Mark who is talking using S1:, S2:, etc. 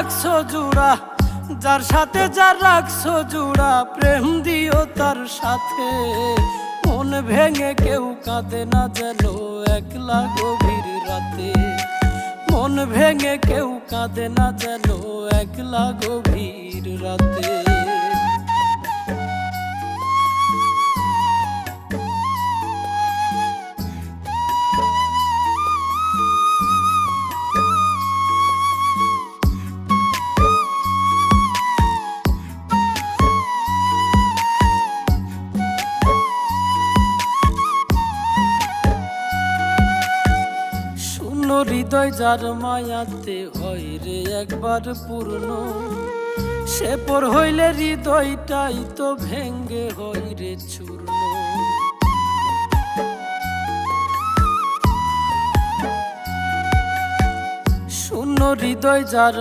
S1: রাখছো জুড়া, যার সাথে যার রাখছো জুড়া, প্রেম দিও তার সাথে। মন ভেঙে কেউ কাঁদে না যেন একলা গভীর রাতে, মন ভেঙে কেউ কাঁদে না যেন একলা গভীর রাতে। হৃদয় যার মায়াতে হয় রে একবার পূর্ণ, সে পর হইলে হৃদয়টাই তো ভেঙ্গে হয় রে চূর্ণ। শূন্য হৃদয় যার